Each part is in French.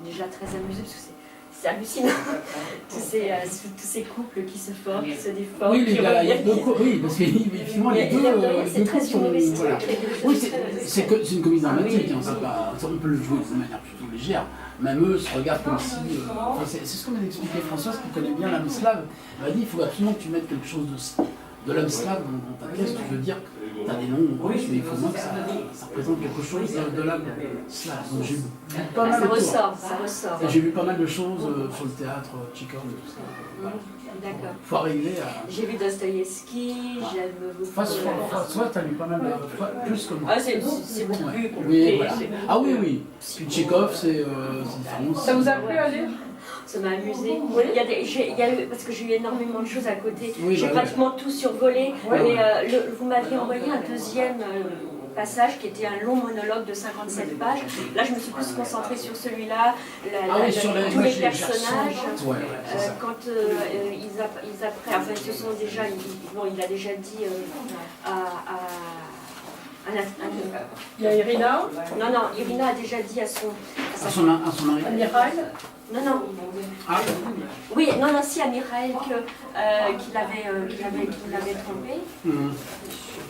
déjà très amusée parce que c'est hallucinant. tous ces couples qui se forment, qui se déforment. Oui, qui reviennent. oui, parce que finalement les deux c'est très humoristique. Voilà. Oui, c'est une comédie dramatique, hein, on peut le jouer de manière plutôt légère. Même eux se regardent comme si... c'est ce qu'on m'a expliqué Françoise, qui connaît bien l'âme slave. Elle m'a dit, il faut absolument que tu mettes quelque chose de l'âme slave dans ta pièce. Tu veux dire que tu as des noms russes, mais il faut moins que ça représente quelque chose de l'âme slave. Donc j'ai vu pas mal de choses. Ça ressort. J'ai vu pas mal de choses sur le théâtre, Tchekhov et tout ça. Voilà. D'accord. Il faut arriver à... J'ai vu Dostoïevski, j'aime beaucoup... François, tu as lu pas mal plus que moi. Ah, c'est beaucoup plus compliqué. Oui, voilà. Ah oui, oui. Puis Tchekhov, c'est différent. Ça vous a plu à lire? Ça m'a amusé. Oui. Il y a eu, parce que j'ai eu énormément de choses à côté. Oui, j'ai pratiquement tout survolé. Oui. Mais vous m'aviez envoyé un deuxième passage qui était un long monologue de 57 pages. Là, je me suis plus concentrée sur celui-là, tous les personnages. Quand ils apprennent, enfin, ils se sont déjà, il a déjà dit Il y a Irina. Non, Irina a déjà dit à son mari. Amiral. Non. Ah. Oui, si, à Mireille qu'il avait trompé.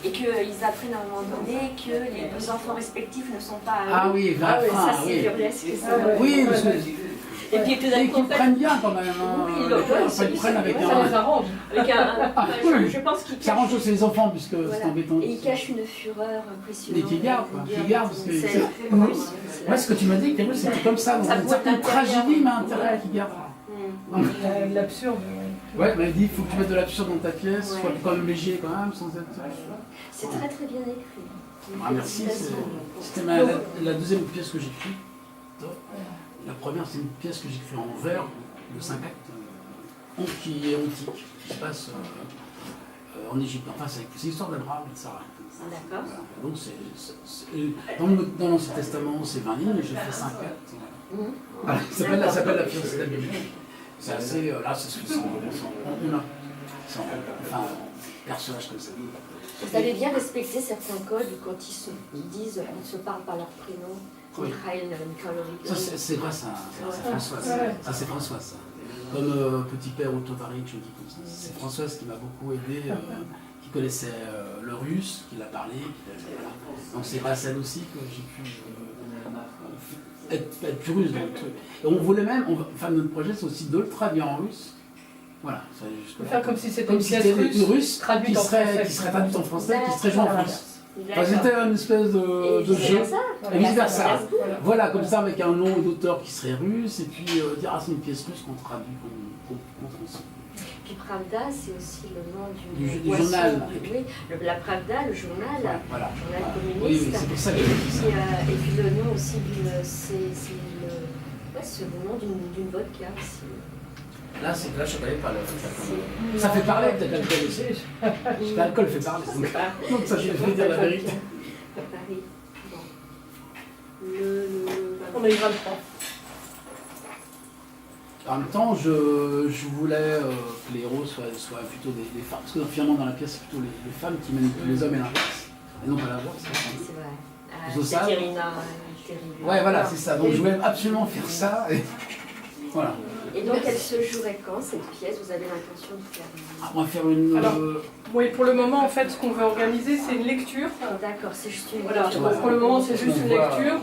Et qu'ils apprennent à un moment donné que les deux enfants respectifs ne sont pas... Ah oui, ça c'est burlesque. Oui, parce que... Et puis tout d'un coup, qu'ils prennent bien quand même. Oui, ils prennent avec un... Ça les arrange. Je pense qu'ils ça arrange aussi les enfants, puisque c'est embêtant. Et ils cachent une fureur impressionnante. Et qui gardent, parce que... Moi, ce que tu m'as dit, que c'était comme ça, dans une certaine tragédie, mais intérêt qui garde. L'absurde. Ouais, mais elle dit, il faut que tu mettes de l'absurde dans ta pièce, soit quand même léger quand même, sans être... C'est très très bien écrit. Ah, merci, c'était la deuxième pièce que j'écris. La première, c'est une pièce que j'écris en vers, de 5 actes, qui est antique, qui se passe en Égypte. Enfin, c'est l'histoire d'Abraham et de Sarah. D'accord. Donc, dans l'Ancien Testament, c'est 20 lignes, et j'ai fait 5 actes. Voilà, ça s'appelle La fiancée d'Abraham. C'est assez... là, c'est ce que c'est. Enfin, personnage comme ça. Vous avez bien respecté certains codes quand ils se parlent par leur prénom. Oui. Ça, c'est grâce à Françoise. Ça, c'est Françoise. Ça. Comme Petit Père ou Tovarich, je dis comme ça. C'est Françoise qui m'a beaucoup aidé, qui connaissait le russe, qui l'a parlé. Voilà. Donc c'est grâce à elle aussi que j'ai pu être plus russe dans le truc. Et on voulait même, notre projet, c'est aussi de le traduire en russe. Voilà. Faire comme si c'était une pièce russe traduite en français, qui serait traduite en français, qui serait jouée en France. Enfin, c'était une espèce de jeu, et vice-versa. Voilà, comme ça, avec un nom d'auteur qui serait russe, et puis dire, c'est une pièce russe qu'on traduit en français. Puis Pravda, c'est aussi le nom du journal. Oui, la Pravda, le journal, voilà. Journal communiste. Oui, c'est pour ça que j'ai dit ça. Et puis le nom aussi, c'est le nom d'une vodka aussi. Là, je ne savais pas. Ça fait parler peut-être l'alcool aussi. L'alcool fait parler. Donc ça, je vais dire la vérité. Paris. Bon. On a eu 23. En même temps, je voulais que les héros soient plutôt des femmes. Parce que finalement, dans la pièce, c'est plutôt les femmes qui mènent les hommes et l'inverse. Et non pas l'inverse. C'est vrai. C'est Irina. Ouais, voilà, c'est ça. Donc je voulais absolument faire ça. Et voilà. Et donc, elle se jouerait quand, cette pièce? Vous avez l'intention de faire on va faire une... Alors, oui, pour le moment, en fait, ce qu'on veut organiser, c'est une lecture. D'accord, c'est juste une voilà, lecture. pour le moment, c'est juste une lecture.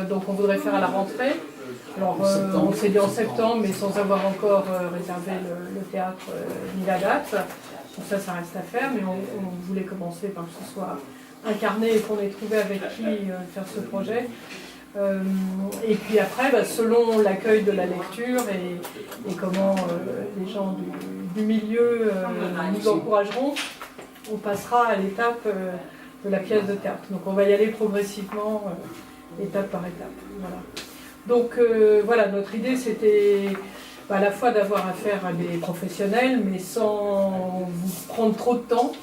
Donc, on voudrait faire à la rentrée. Alors, on s'est dit en septembre, mais sans avoir encore réservé le théâtre ni la date. Pour ça, ça reste à faire, mais on voulait commencer par que ce soit incarné et qu'on ait trouvé avec qui faire ce projet. Et puis après, selon l'accueil de la lecture et comment les gens du milieu nous encourageront, on passera à l'étape de la pièce de théâtre. Donc on va y aller progressivement, étape par étape. Voilà. Donc voilà, notre idée c'était à la fois d'avoir affaire à des professionnels, mais sans vous prendre trop de temps.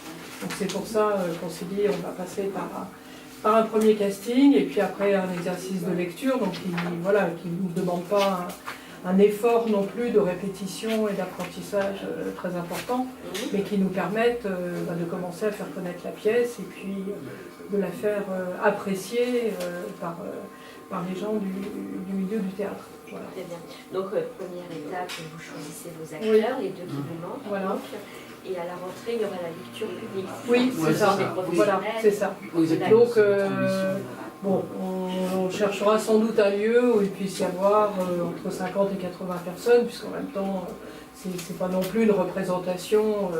Donc c'est pour ça qu'on s'est dit on va passer par un premier casting et puis après un exercice de lecture, donc qui ne nous demande pas un effort non plus de répétition et d'apprentissage très important, mais qui nous permettent de commencer à faire connaître la pièce et puis de la faire apprécier par les gens du milieu du théâtre. Voilà. Très bien. Donc, première étape, vous choisissez vos acteurs, les deux qui vous manquent. Voilà. Donc, et à la rentrée, il y aura la lecture publique. Oui, c'est ça. Voilà, c'est ça. Donc, bon, on cherchera sans doute un lieu où il puisse y avoir entre 50 et 80 personnes, puisqu'en même temps, c'est pas non plus une représentation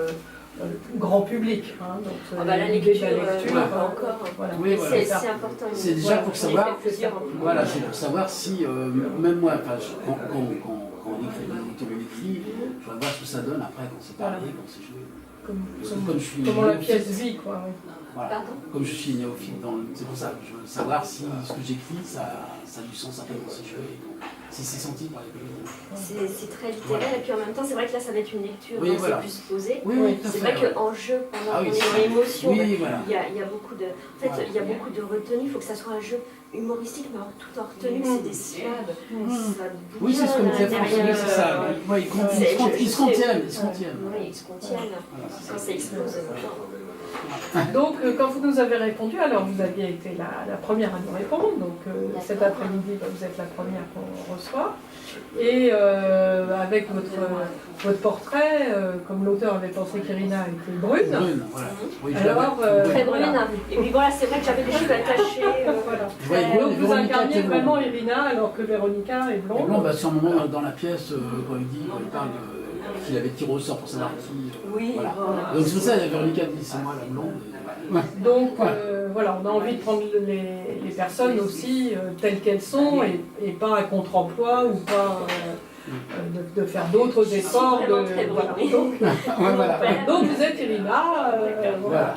grand public. Hein, donc, la lecture, pas encore. Voilà. Oui, voilà. C'est important. C'est déjà pour savoir. Voilà, c'est pour savoir si, même moi, quand on écrit, quand on écrit, je vais voir ce que ça donne après quand c'est parlé, quand c'est joué. Comment la pièce vit, quoi. Oui. Voilà. Comme je suis néophyte, c'est pour ça que je veux savoir si ce que j'écris, ça a du sens après quand c'est joué, si c'est senti par les collègues. C'est très littéraire, et puis en même temps, c'est vrai que là, ça va être une lecture, oui, voilà. c'est plus posé. Oui, c'est vrai qu'en jeu, pendant qu'on est dans l'émotion, il y a beaucoup de... En fait, il y a beaucoup de retenue, il faut que ça soit un jeu humoristique, mais tout en retenue, c'est des syllabes. Oui, c'est ce que me disait François, c'est ça. Ils se contiennent. Oui, ils se contiennent. Quand ça explose. Donc, quand vous nous avez répondu, alors vous aviez été la première à nous répondre. Donc, cet après-midi, vous êtes la première qu'on reçoit. Et avec votre portrait, comme l'auteur avait pensé qu'Irina était brune. Voilà. Oui, alors, très brune. Voilà. Et puis voilà, c'est vrai que j'avais des cheveux attachés. Voilà. Donc, vous incarniez vraiment Irina, alors que Véronica est blonde. Et blonde, c'est un moment dans la pièce, quand il parle qu'il avait tiré au sort pour savoir qui. Oui, voilà. Donc c'est pour ça que Véronica dit c'est moi la blonde. Donc voilà, on a envie de prendre les personnes aussi telles qu'elles sont et pas un contre-emploi ou pas de faire d'autres efforts. Donc vous êtes Irina, voilà.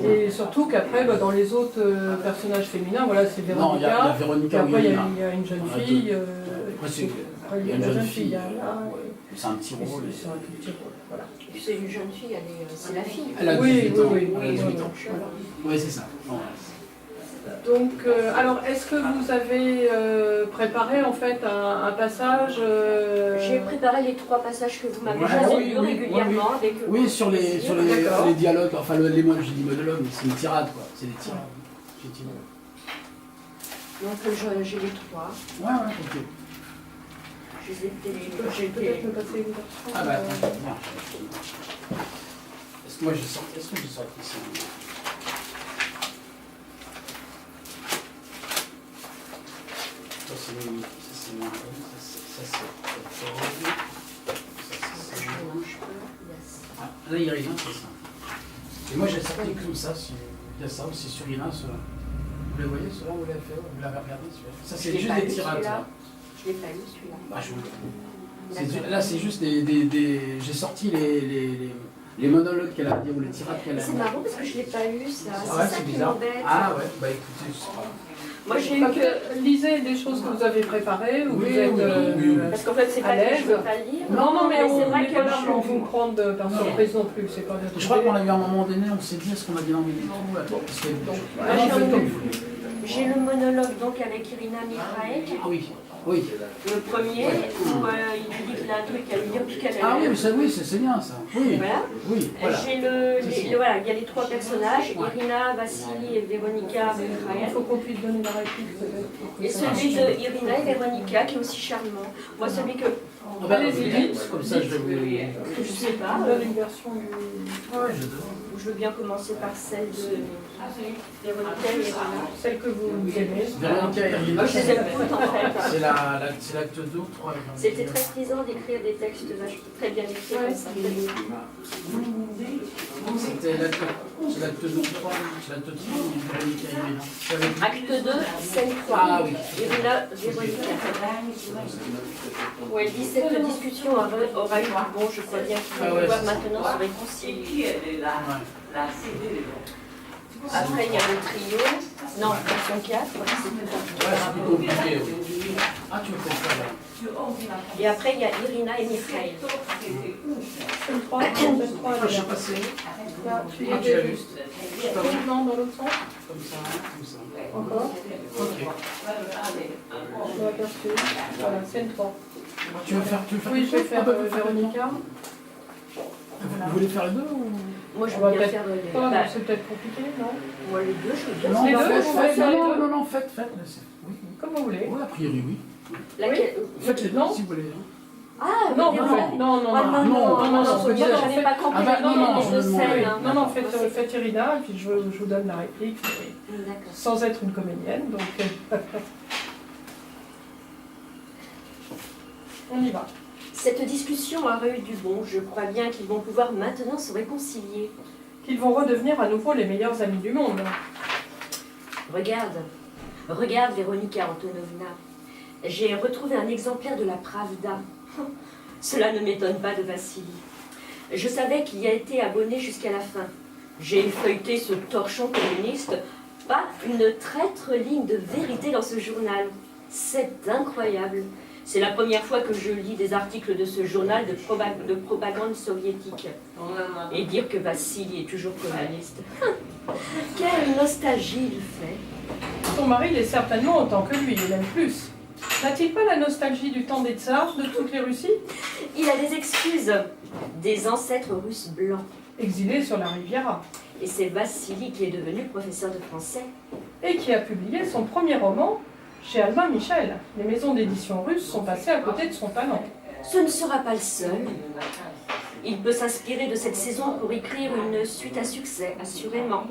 Et surtout qu'après dans les autres personnages féminins, voilà, c'est Véronica. Non, il y a Véronica. Après il y a une jeune fille. Il y a une jeune fille. C'est un petit rôle. C'est un petit rôle, voilà. Et puis c'est une jeune fille, c'est la fille. Elle a 18 ans. Oui, oui, c'est ça. Donc, alors, est-ce que vous avez préparé en fait un passage J'ai préparé les 3 passages que vous m'avez choisis régulièrement. Oui, sur les dialogues, enfin les mots, je dis monologue, mais c'est une tirade quoi. C'est des tirades. Donc j'ai les 3. Ouais, ok. J'ai peut-être me passer une version. Ah bah attends, est-ce que moi j'ai sorti ça? Ça c'est moins bon, ça c'est ah, là il y a rien, c'est ça. Et moi j'ai sorti comme ça, il y a ça aussi sur Irina, cela. Vous les voyez, cela, vous l'avez fait, vous l'avez regardé celui-là. Ça c'est juste des tirades. Je l'ai pas lu celui-là. Bah, là c'est juste j'ai sorti les monologues qu'elle a dit ou les tirades qu'elle a dit. C'est marrant parce que je l'ai pas lu ça. Ouais, c'est bizarre. Ah ouais, bah écoutez, je sais pas. Moi j'ai eu lisez des choses que vous avez préparées ou vous êtes parce qu'en fait c'est pas que je veux pas lire. Non, mais c'est vrai que là on vous prendre par surprise non plus, c'est pas bien. Je crois qu'on a eu un moment donné, on s'est dit est-ce qu'on a bien envie de j'ai le monologue donc avec Irina Mihaek. Ah oui. Oui. Le premier, où il dit qu'il a un truc à lui dire puis qu'elle ah oui, c'est bien ça. Oui. Voilà. Oui, voilà. J'ai voilà, il y a les 3 personnages, Irina, Vassili et Véronica Mihaek. Il faut qu'on puisse donner la réplique. Et celui de Irina et Véronica qui est aussi charmant. Moi celui que... Allez-y, comme ça je vais vous... Je sais pas. Donne une version du... Je veux bien commencer par celle de Véronica et Irina. Celle que vous aimez. Véronica et Irina. Je les aime toutes en fait. C'est l'acte 2 ou 3. C'était très plaisant d'écrire des textes très bien écrits comme ça. C'était l'acte 2 ou 3. C'est l'acte 3, Véronica et Irina. Acte 2, scène 3. Ah oui. Irina, Véronica. Ouais, elle dit cette discussion aura eu du bon, je crois bien qu'il va pouvoir maintenant se réconcilier. Après, il y a le trio. Non, version 4. C'est plus compliqué. Ah, tu veux faire ça là. Et après, il y a Irina et Mikhail. C'est le 3, je sais pas si. Là, tu l'as vu. Non, dans l'autre sens. Comme ça. Encore. Ok. On va faire voilà, scène 3. Tu veux faire oui, je vais faire Véronica. Vous voulez faire les deux ou... Moi, je vais bien faire les deux. C'est peut-être compliqué, non? Moi, les deux, je veux bien faire les deux. Non, faites. Comme vous voulez. Oui, a priori, oui. Laquelle... Faites les deux, si vous voulez. Ah, Non, mais non, ouais. non, non, Ah, non, non, parce que je moi, n'avais pas compris Ah bah, non, non, les deux je scènes. demandais. Hein. Non, faites Irina, et puis je vous donne la réplique, mais D'accord. sans être une comédienne, donc on y va. Cette discussion aura eu du bon. Je crois bien qu'ils vont pouvoir maintenant se réconcilier. Qu'ils vont redevenir à nouveau les meilleurs amis du monde. Regarde Véronica Antonovna. J'ai retrouvé un exemplaire de la Pravda. Cela ne m'étonne pas de Vassili. Je savais qu'il y a été abonné jusqu'à la fin. J'ai feuilleté ce torchon communiste. Pas une traître ligne de vérité dans ce journal. C'est incroyable. C'est la première fois que je lis des articles de ce journal de propagande soviétique. Et dire que Vassili est toujours communiste. Quelle nostalgie il fait. Ton mari l'est certainement autant que lui, et même plus. N'a-t-il pas la nostalgie du temps des tsars, de toutes les Russies? Il a des excuses. Des ancêtres russes blancs. Exilé sur la Riviera. Et c'est Vassili qui est devenu professeur de français. Et qui a publié son premier roman chez Albin Michel. Les maisons d'édition russes sont passées à côté de son talent. Ce ne sera pas le seul. Il peut s'inspirer de cette saison pour écrire une suite à succès, assurément.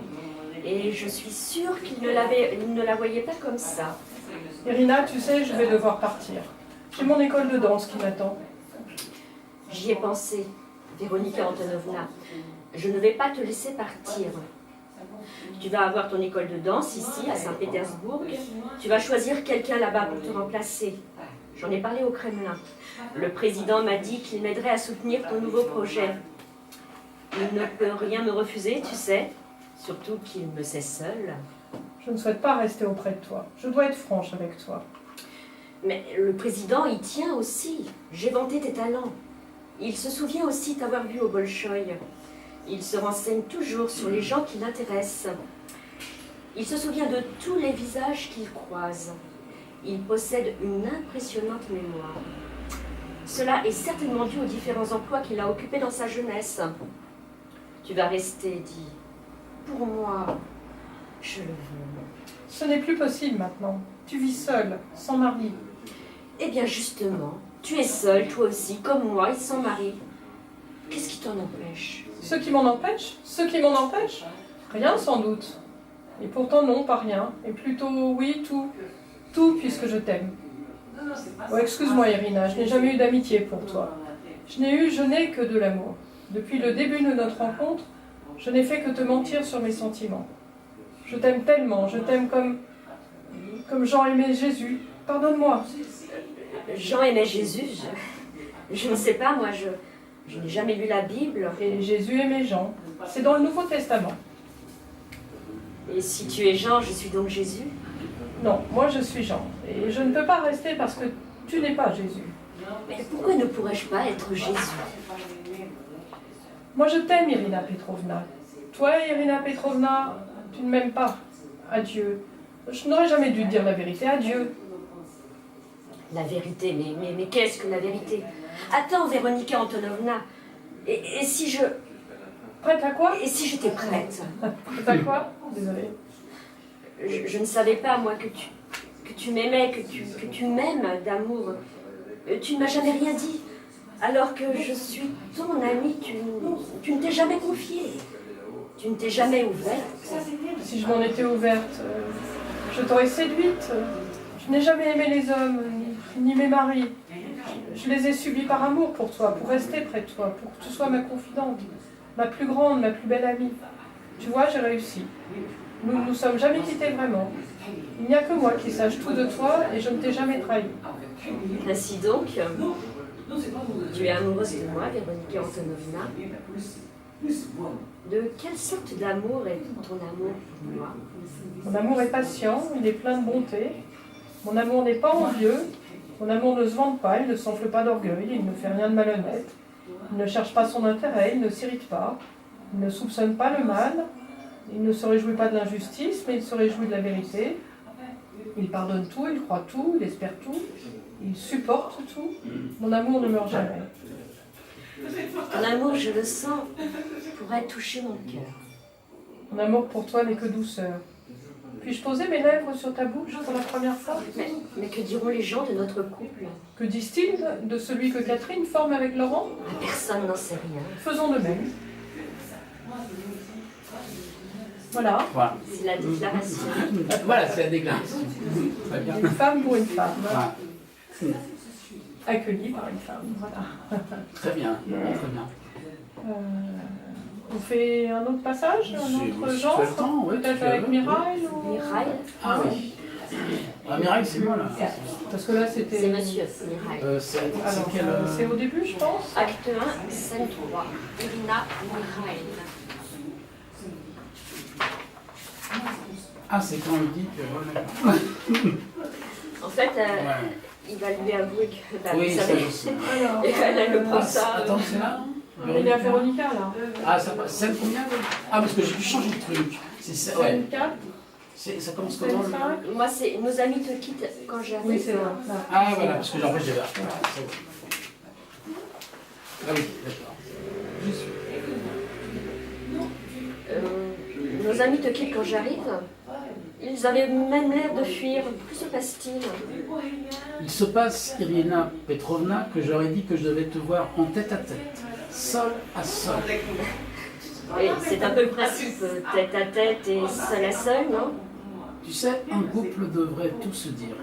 Et je suis sûre qu'il ne la voyait pas comme ça. Irina, tu sais, je vais devoir partir. J'ai mon école de danse qui m'attend. J'y ai pensé, Véronica Antonovna. Je ne vais pas te laisser partir. Tu vas avoir ton école de danse ici, à Saint-Pétersbourg. Tu vas choisir quelqu'un là-bas pour te remplacer. J'en ai parlé au Kremlin. Le président m'a dit qu'il m'aiderait à soutenir ton nouveau projet. Il ne peut rien me refuser, tu sais. Surtout qu'il me sait seul. Je ne souhaite pas rester auprès de toi. Je dois être franche avec toi. Mais le président y tient aussi. J'ai vanté tes talents. Il se souvient aussi t'avoir vu au Bolchoï. Il se renseigne toujours sur les gens qui l'intéressent. Il se souvient de tous les visages qu'il croise. Il possède une impressionnante mémoire. Cela est certainement dû aux différents emplois qu'il a occupés dans sa jeunesse. Tu vas rester, dit. Pour moi, je le veux. Ce n'est plus possible maintenant. Tu vis seule, sans mari. Eh bien justement, tu es seule, toi aussi, comme moi, et sans mari. Qu'est-ce qui t'en empêche? Ce qui m'en empêche? Ce qui m'en empêche? Rien sans doute. Et pourtant non, pas rien. Et plutôt oui, tout. Tout puisque je t'aime. Oh, excuse-moi Irina, je n'ai jamais eu d'amitié pour toi. Je n'ai que de l'amour. Depuis le début de notre rencontre, je n'ai fait que te mentir sur mes sentiments. Je t'aime tellement, je t'aime comme Jean aimait Jésus. Pardonne-moi. Jean aimait Jésus, je ne sais pas, moi, je n'ai jamais lu la Bible. Et Jésus aimait Jean. C'est dans le Nouveau Testament. Et si tu es Jean, je suis donc Jésus? Non, moi je suis Jean. Et je ne peux pas rester parce que tu n'es pas Jésus. Mais pourquoi ne pourrais-je pas être Jésus? Moi je t'aime, Irina Petrovna. Toi, Irina Petrovna, tu ne m'aimes pas. Adieu. Je n'aurais jamais dû te dire la vérité. Adieu. La vérité, mais qu'est-ce que la vérité? Attends, Véronica Antonovna. Et si je... Prête à quoi? Et si j'étais prête? Prête à quoi? Désolée. Je ne savais pas, moi, que tu m'aimais, que tu m'aimes d'amour. Tu ne m'as jamais rien dit. Alors que je suis ton amie, tu ne t'es jamais confiée. Tu ne t'es jamais ouverte. Si je m'en étais ouverte, je t'aurais séduite. Je n'ai jamais aimé les hommes, ni mes maris. Je les ai subis par amour pour toi, pour rester près de toi, pour que tu sois ma confidente, ma plus grande, ma plus belle amie. Tu vois, j'ai réussi. Nous ne nous sommes jamais quittés vraiment. Il n'y a que moi qui sache tout de toi et je ne t'ai jamais trahi. Ainsi donc, tu es amoureuse de moi, Véronica Antonovna. De quelle sorte d'amour est ton amour pour moi? Mon amour est patient, il est plein de bonté. Mon amour n'est pas envieux. Mon amour ne se vante pas, il ne s'enfle pas d'orgueil, il ne fait rien de malhonnête. Il ne cherche pas son intérêt, il ne s'irrite pas. Il ne soupçonne pas le mal. Il ne se réjouit pas de l'injustice, mais il se réjouit de la vérité. Il pardonne tout, il croit tout, il espère tout. Il supporte tout. Mon amour ne meurt jamais. Ton amour, je le sens, pourrait toucher mon cœur. Mon amour pour toi n'est que douceur. Puis-je poser mes lèvres sur ta bouche pour la première fois? Mais que diront les gens de notre couple? Que disent-ils de celui que Catherine forme avec Laurent? Personne n'en sait rien. Faisons de même. Voilà. Voilà. C'est la déclaration. Voilà, c'est la déclaration. Très bien. Une femme pour une femme. Voilà. Accueillie par une femme. Voilà. Très bien, très bien. On fait un autre passage, un autre genre? Peut-être avec Mireille ou... Mireille? Ah oui. Ah, Mireille, c'est moi là. Parce que là c'était... C'est monsieur Mireille. C'est au début, je pense. Acte 1, scène 3. Irina Mireille. Ah, c'est quand il dit que... En fait, il va lui avouer que oui, ça alors... et elle le prend ça. Attends, c'est là? Il est à Véronica là. Ah, ça passe. Scène combien? Ah, parce que j'ai dû changer de truc. C'est ça, ouais. Scène 4. Ça commence comment? Moi, c'est nos amis te quittent quand j'arrive. Oui, c'est vrai. Ah, voilà, parce que en fait, j'avais... Ah oui, d'accord. J'y suis. Nos amis te quittent quand j'arrive. Ils avaient même l'air de fuir. Que se passe-t-il? Il se passe, Irina Petrovna, que j'aurais dit que je devais te voir en tête à tête, seul à seul. Oui, c'est un peu le principe, tête à tête et seul à seul, non? Tu sais, un couple devrait tout se dire.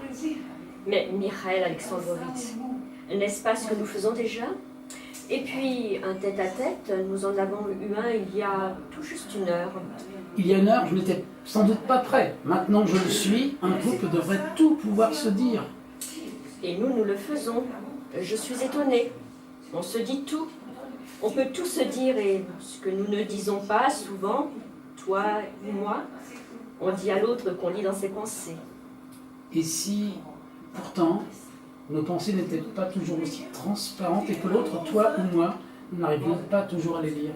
Mais Mikhail Alexandrovitch, n'est-ce pas ce que nous faisons déjà? Et puis, un tête-à-tête, nous en avons eu un il y a tout juste 1 heure. Il y a 1 heure, je n'étais sans doute pas prêt. Maintenant, je le suis. Un couple devrait tout pouvoir se dire. Et nous le faisons. Je suis étonnée. On se dit tout. On peut tout se dire et ce que nous ne disons pas souvent, toi et moi, on dit à l'autre qu'on lit dans ses pensées. Et si, pourtant, nos pensées n'étaient pas toujours aussi transparentes et que l'autre, toi ou moi, nous n'arrivions pas toujours à les lire?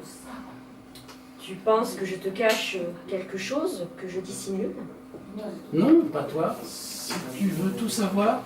Tu penses que je te cache quelque chose, que je dissimule? Non, pas toi. Si tu veux tout savoir,